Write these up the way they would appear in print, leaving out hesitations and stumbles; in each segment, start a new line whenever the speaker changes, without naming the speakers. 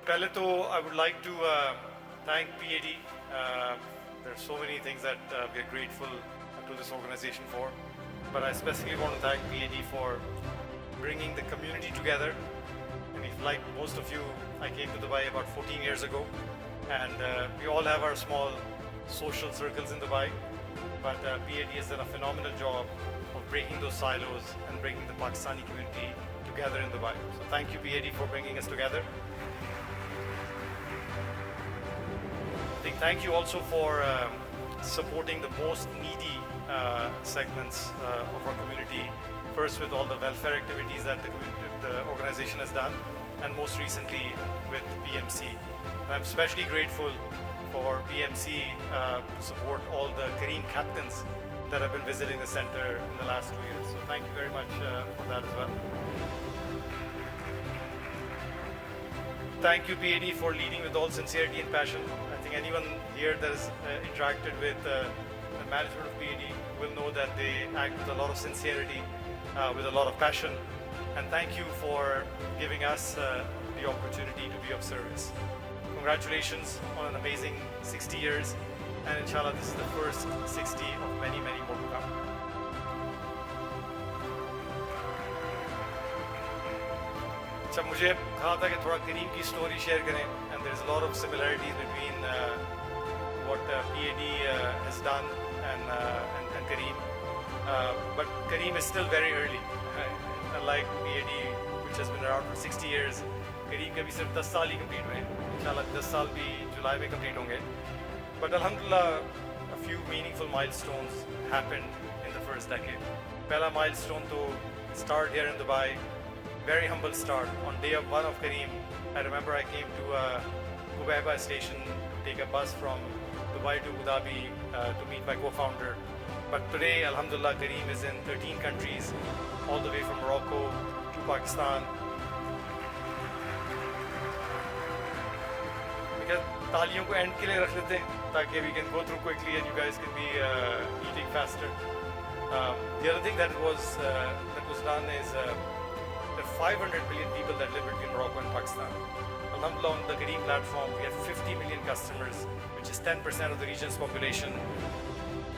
पहले तो I would like to thank PAD. There are so many things that we are grateful to this organization for, but I especially want to thank PAD for bringing the community together. And if, like most of you, I came to Dubai about 14 years ago, and we all have our small social circles in Dubai, but PAD has done a phenomenal job of breaking those silos and bringing the Pakistani community together in Dubai. So thank you, PAD, for bringing us together. Thank you also for supporting the most needy segments of our community. First with all the welfare activities that the organization has done, and most recently with BMC. I'm especially grateful for BMC to support all the Kareem captains that have been visiting the center in the last 2 years. So thank you very much for that as well. Thank you, PAD, for leading with all sincerity and passion. I think anyone here that has interacted with the management of PAD will know that they act with a lot of sincerity, with a lot of passion. And thank you for giving us the opportunity to be of service. Congratulations on an amazing 60 years. And inshallah, this is the first 60 of many, many more to come. जब मुझे कहा था कि थोड़ा करीम की story share करें, and there is a lot of similarities between what PAD has done and Kareem, but Kareem is still very early. Unlike PAD, which has been around for 60 years, Kareem के भी सिर्फ 10 साल ही complete हुए. इंशाल्लाह 10 साल भी जुलाई में complete होंगे. But alhamdulillah, a few meaningful milestones happened in the first decade. पहला milestone to start here in Dubai. Very humble start. On day one of Kareem, I remember I came to Kubaiba station to take a bus from Dubai to Abu Dhabi to meet my co-founder. But today, alhamdulillah, Kareem is in 13 countries, all the way from Morocco to Pakistan. Because तालियों को end के लिए रख लेते हैं ताकि we can go through quickly and you guys can be eating faster. The other thing that was done is there are 500 million people that live between Morocco and Pakistan. Alhamdulillah, on the Kareem platform, we have 50 million customers, which is 10% of the region's population.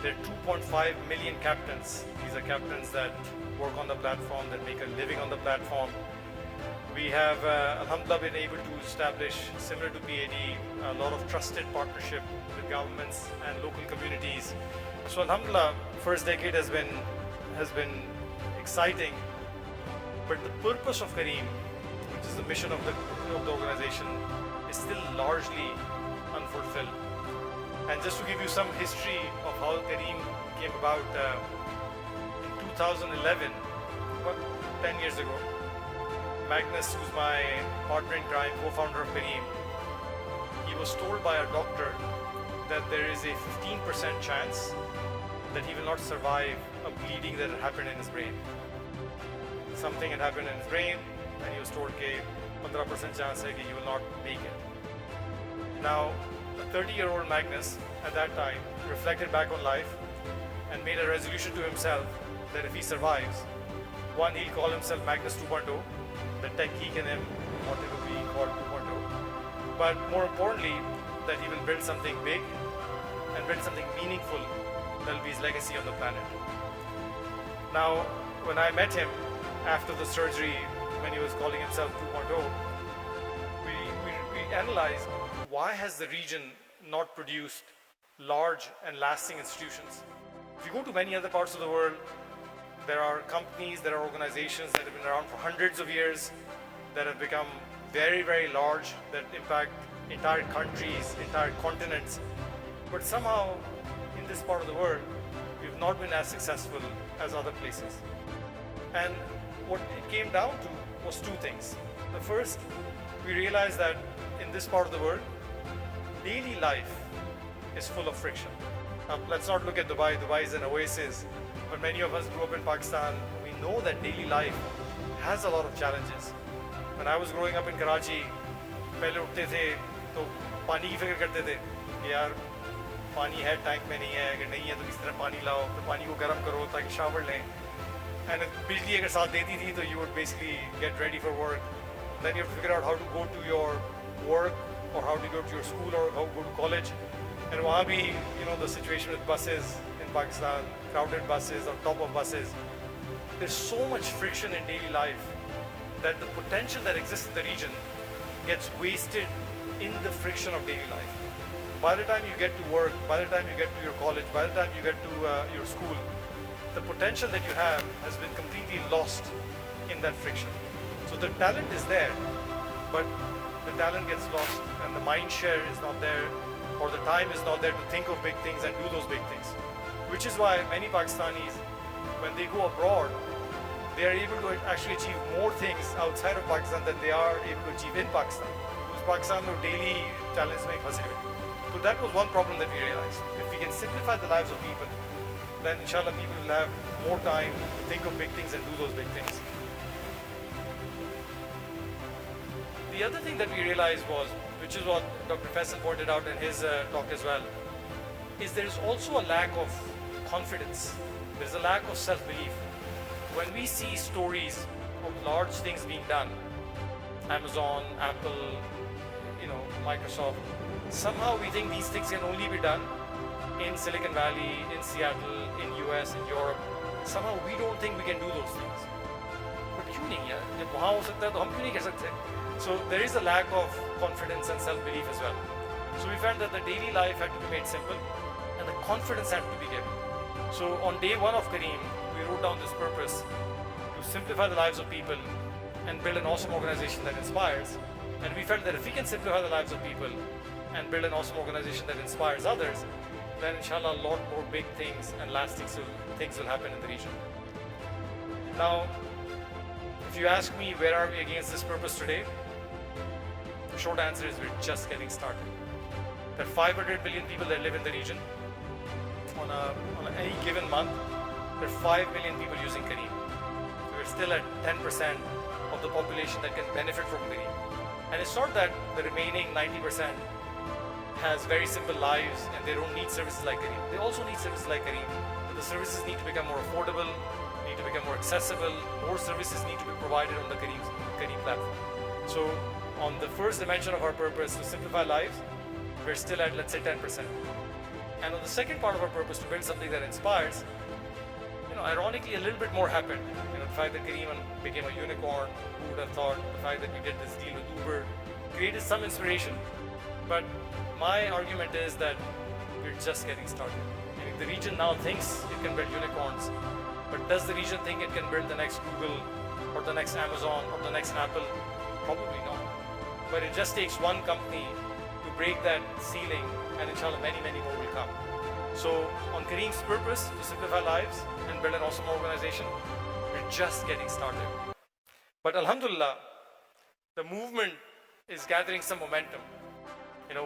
There are 2.5 million captains. These are captains that work on the platform, that make a living on the platform. We have, alhamdulillah, been able to establish, similar to PAD, a lot of trusted partnership with governments and local communities. So alhamdulillah, first decade has been exciting. But the purpose of Kareem, which is the mission of the organization, is still largely unfulfilled. And just to give you some history of how Kareem came about, in 2011, about 10 years ago, Magnus, who's my partner in crime, co-founder of Kareem, he was told by a doctor that there is a 15% chance that he will not survive a bleeding that had happened in his brain. Something had happened in his brain, and he was told that 15% chance hai ki he will not make it. Now, a 30-year-old Magnus at that time reflected back on life and made a resolution to himself that if he survives, one, he'll call himself Magnus 2.0, the tech geek in him, whatever we call 2.0. But more importantly, that he will build something big and build something meaningful that will be his legacy on the planet. Now, when I met him after the surgery, when he was calling himself 2.0, we analyzed why has the region not produced large and lasting institutions. If you go to many other parts of the world, there are companies, there are organizations that have been around for hundreds of years, that have become very, very large, that impact entire countries, entire continents. But somehow, in this part of the world, we've not been as successful as other places. And what it came down to was two things. The first, we realized that in this part of the world, daily life is full of friction. Now, let's not look at Dubai. Dubai is an oasis. But many of us grew up in Pakistan. We know that daily life has a lot of challenges. When I was growing up in Karachi, पहले उठते थे तो पानी की फिक्र करते थे कि यार पानी है टैंक में नहीं है, अगर नहीं है तो किस तरह पानी लाओ, तो पानी को गर्म करो ताकि शावर लें. And बिजली अगर साथ देती थी तो you would basically get ready for work. Then you have to figure out how to go to your work or how to go to your school or how to go to college. And wahan bhi, the situation with buses in Pakistan, crowded buses on top of buses, there's so much friction in daily life that the potential that exists in the region gets wasted in the friction of daily life. By the time you get to work, by the time you get to your college, by the time you get to your school, the potential that you have has been completely lost in that friction. So the talent is there, but the talent gets lost and the mind share is not there, or the time is not there to think of big things and do those big things. Which is why many Pakistanis, when they go abroad, they are able to actually achieve more things outside of Pakistan than they are able to achieve in Pakistan. Because Pakistan no daily challenges mein phase hue. So that was one problem that we realized. If we can simplify the lives of people, then inshallah people will have more time to think of big things and do those big things. The other thing that we realized was, which is what Dr. Faisal pointed out in his talk as well, is there is also a lack of confidence. There is a lack of self-belief. When we see stories of large things being done, Amazon, Apple, Microsoft, somehow we think these things can only be done in Silicon Valley, in Seattle, in US, in Europe. Somehow we don't think we can do those things. But kyun nahi yaar? Jab wahan ho sakta hai to hum kyun nahi kar sakte? So there is a lack of confidence and self-belief as well. So we felt that the daily life had to be made simple and the confidence had to be given. So on day one of Kareem, we wrote down this purpose to simplify the lives of people and build an awesome organization that inspires. And we felt that if we can simplify the lives of people and build an awesome organization that inspires others, then inshallah a lot more big things and lasting things will happen in the region. Now, if you ask me where are we against this purpose today, the short answer is we're just getting started. There are 500 million people that live in the region. On any given month, there are 5 million people using Kareem. So we're still at 10% of the population that can benefit from Kareem. And it's not that the remaining 90% has very simple lives and they don't need services like Kareem. They also need services like Kareem. But the services need to become more affordable, need to become more accessible. More services need to be provided on the Kareem platform. So on the first dimension of our purpose to simplify lives, we're still at, let's say, 10%. And on the second part of our purpose to build something that inspires, ironically a little bit more happened. The fact that Kareem became a unicorn, who would have thought? The fact that we did this deal with Uber created some inspiration. But my argument is that we're just getting started. The region now thinks it can build unicorns, but does the region think it can build the next Google or the next Amazon or the next Apple? Probably not. But it just takes one company to break that ceiling, and inshallah many, many more will come. So on Kareem's purpose to simplify lives and build an awesome organization, we're just getting started. But alhamdulillah, the movement is gathering some momentum.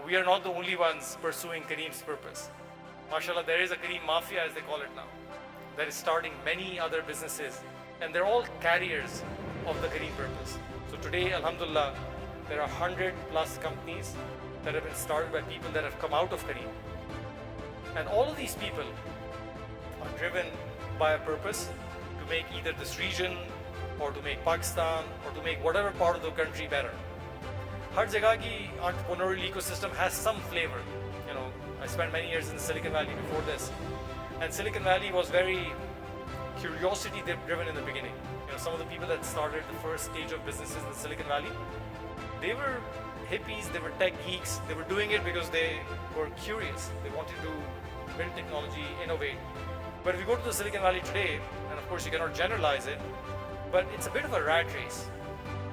We are not the only ones pursuing Kareem's purpose. MashaAllah, there is a Kareem Mafia, as they call it now, that is starting many other businesses, and they're all carriers of the Kareem purpose. So today, alhamdulillah, there are 100 plus companies that have been started by people that have come out of Kareem. And all of these people are driven by a purpose to make either this region or to make Pakistan or to make whatever part of the country better. Har jagah ki entrepreneurial ecosystem has some flavor. I spent many years in the Silicon Valley before this, and Silicon Valley was very curiosity driven in the beginning. Some of the people that started the first stage of businesses in the Silicon Valley, they were hippies, they were tech geeks, they were doing it because they were curious. They wanted to build technology, innovate. But if you go to the Silicon Valley today, and of course you cannot generalize it, but it's a bit of a rat race.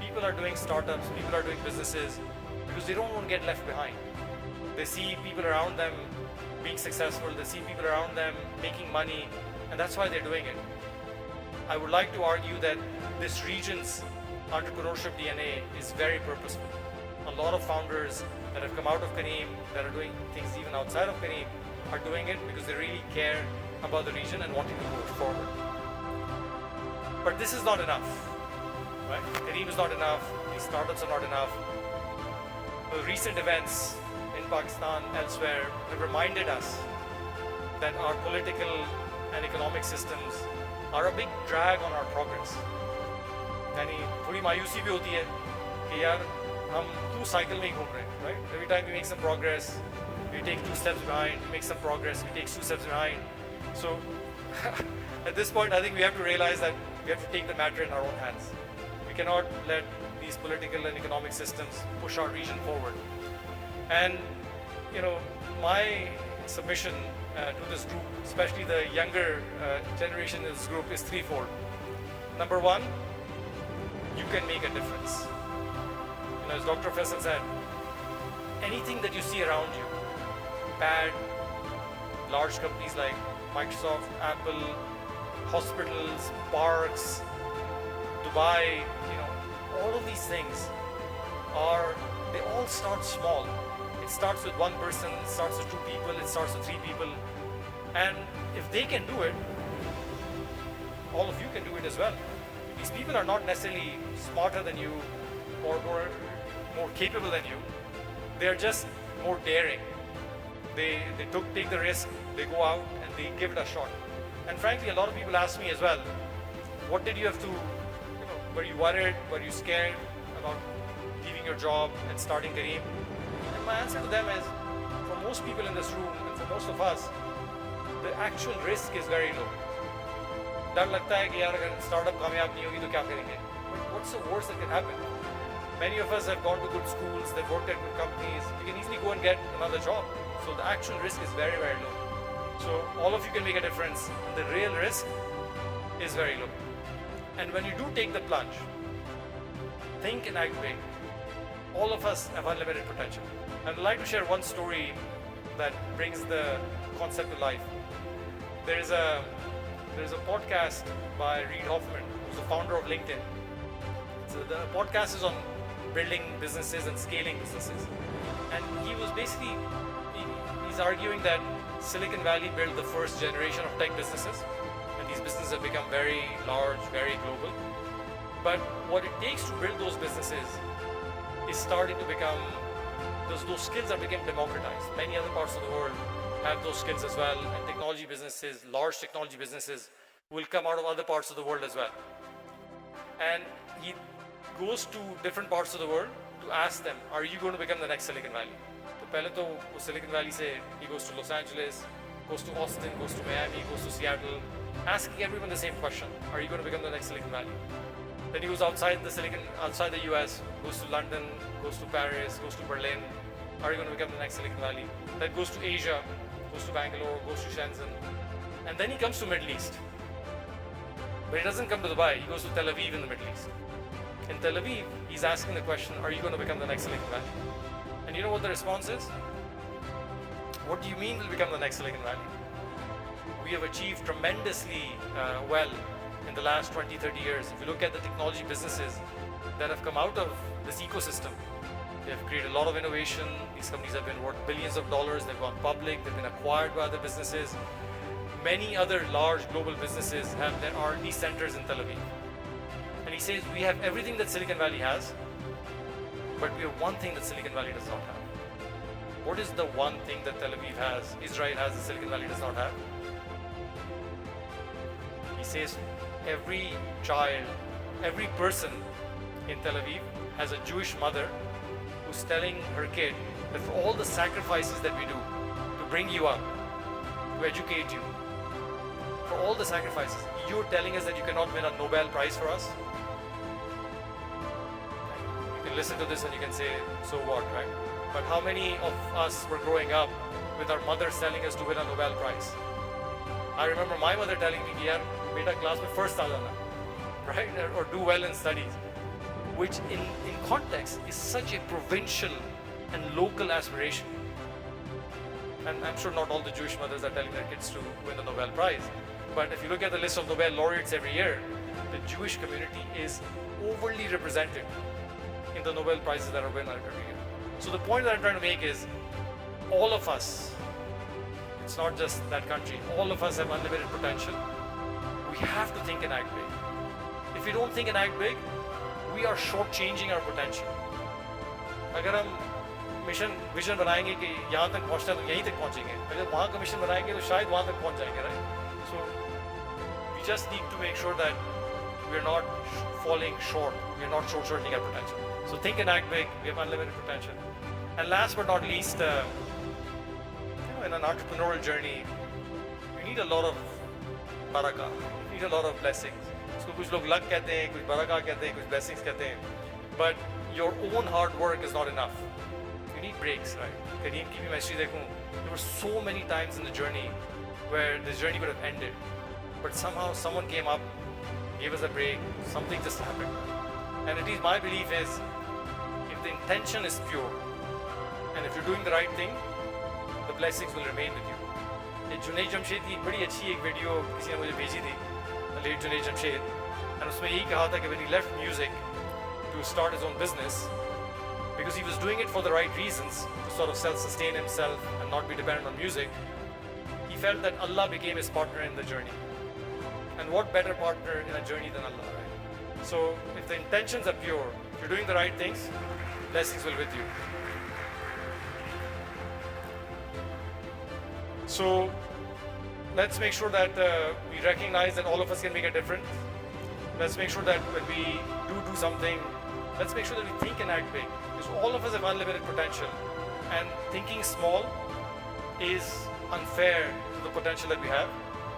People are doing startups, people are doing businesses because they don't want to get left behind. They see people around them being successful, they see people around them making money, and that's why they're doing it. I would like to argue that this region's entrepreneurship DNA is very purposeful. A lot of founders that have come out of Kareem, that are doing things even outside of Kareem, are doing it because they really care about the region and wanting to move it forward. But this is not enough, right? Kareem is not enough, these startups are not enough. The recent events in Pakistan, elsewhere, have reminded us that our political and economic systems are a big drag on our progress. यानी थोड़ी मायूसी भी होती है कि यार हम two cycle में ही घूम रहे हैं, right? Every time we make some progress, we take 2 steps behind. We make some progress, we take 2 steps behind. So at this point, I think we have to realize that we have to take the matter in our own hands. We cannot let these political and economic systems push our region forward. And you know, my submission to this group, especially the younger generation in this group, is threefold. Number one, you can make a difference. You know, as Dr. Faisal said, anything that you see around you, bad, large companies like Microsoft, Apple, hospitals, parks, Dubai, you know, all of these things they all start small. It starts with one person, it starts with 2 people, it starts with 3 people. And if they can do it, all of you can do it as well. These people are not necessarily smarter than you or more capable than you. They are just more daring. They take the risk, they go out and they give it a shot. And frankly, a lot of people ask me as well, what did you have to, you know, were you worried, were you scared about leaving your job and starting Kareem? And my answer to them is, for most people in this room and for most of us, the actual risk is very low. डर लगता है कि यार अगर startup कामयाब नहीं होगी तो क्या करेंगे? But what's the worst that can happen? Many of us have gone to good schools, they've worked at good companies. You can easily go and get another job. So the actual risk is very, very low. So all of you can make a difference. And the real risk is very low. And when you do take the plunge, think and act big. All of us have unlimited potential. And I'd like to share one story that brings the concept to life. There is a podcast by Reid Hoffman, who's the founder of LinkedIn. So the podcast is on building businesses and scaling businesses. And he was basically, he's arguing that Silicon Valley built the first generation of tech businesses. And these businesses have become very large, very global. But what it takes to build those businesses is starting to become, those skills are becoming democratized. Many other parts of the world have those skills as well. And technology businesses, large technology businesses, will come out of other parts of the world as well. And he goes to different parts of the world to ask them, are you going to become the next Silicon Valley? So pehle to wo Silicon Valley se, he goes to Los Angeles, goes to Austin, goes to Miami, goes to Seattle, asking everyone the same question, are you going to become the next Silicon Valley? Then he goes outside the US, goes to London, goes to Paris, goes to Berlin, are you going to become the next Silicon Valley? Then goes to Asia, goes to Bangalore, goes to Shenzhen, and then he comes to Middle East. But he doesn't come to Dubai, he goes to Tel Aviv in the Middle East. In Tel Aviv, he's asking the question, are you going to become the next Silicon Valley? And you know what the response is? What do you mean we'll become the next Silicon Valley? We have achieved tremendously well in the last 20, 30 years. If you look at the technology businesses that have come out of this ecosystem, they have created a lot of innovation. These companies have been worth billions of dollars. They've gone public. They've been acquired by other businesses. Many other large global businesses have their R&D centers in Tel Aviv. And he says, we have everything that Silicon Valley has, but we have one thing that Silicon Valley does not have. What is the one thing that Tel Aviv has, Israel has, that Silicon Valley does not have? He says, every child, every person in Tel Aviv has a Jewish mother who's telling her kid that for all the sacrifices that we do to bring you up, to educate you, for all the sacrifices, you're telling us that you cannot win a Nobel Prize for us? You can listen to this and you can say, so what, right? But how many of us were growing up with our mothers telling us to win a Nobel Prize? I remember my mother telling me, yaar, beta class mein first aa jana, right? Or do well in studies, which in context is such a provincial and local aspiration. And I'm sure not all the Jewish mothers are telling their kids to win the Nobel Prize. But if you look at the list of Nobel laureates every year, the Jewish community is overly represented in the Nobel Prizes that are won every year. So the point that I'm trying to make is, all of us, it's not just that country, all of us have unlimited potential. We have to think and act big. If we don't think and act big, we are shortchanging our potential. अगर हम mission vision बनाएंगे कि यहाँ तक पहुँचना है तो यहीं तक पहुँचेंगे, अगर वहाँ का मिशन बनाएंगे तो शायद वहाँ तक पहुँच जाएंगे, right? So we just need to make sure that we're not falling short. We're not short-circuiting our potential. So think and act big. We have unlimited potential. And last but not least, in an entrepreneurial journey, you need a lot of barakah. You need a lot of blessings. So कुछ लोग luck कहते हैं, कुछ barakah कहते हैं, कुछ blessings कहते हैं. But your own hard work is not enough. You need breaks, right? Kareem की भी मैं हिस्ट्री देखूं, there were so many times in the journey where this journey could have ended, but somehow someone came up, gave us a break, something just happened. And it is my belief is, if the intention is pure, and if you're doing the right thing, the blessings will remain with you. Junaid Jamshed की बड़ी अच्छी एक video किसी ने मुझे भेजी थी, late Junaid Jamshed, and उसमें यही कहा था कि when he left music to start his own business, because he was doing it for the right reasons, to sort of self-sustain himself and not be dependent on music, he felt that Allah became his partner in the journey. And what better partner in a journey than Allah, right? So if the intentions are pure, if you're doing the right things, blessings will with you. So let's make sure that we recognize that all of us can make a difference. Let's make sure that when we do something, let's make sure that we think and act big. Because all of us have unlimited potential. And thinking small is unfair to the potential that we have.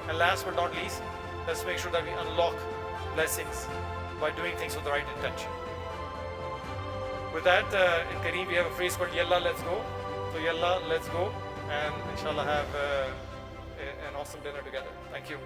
And last but not least, let's make sure that we unlock blessings by doing things with the right intention. With that, in Kareem we have a phrase called Yalla, let's go. So Yalla, let's go. And inshallah have an awesome dinner together. Thank you.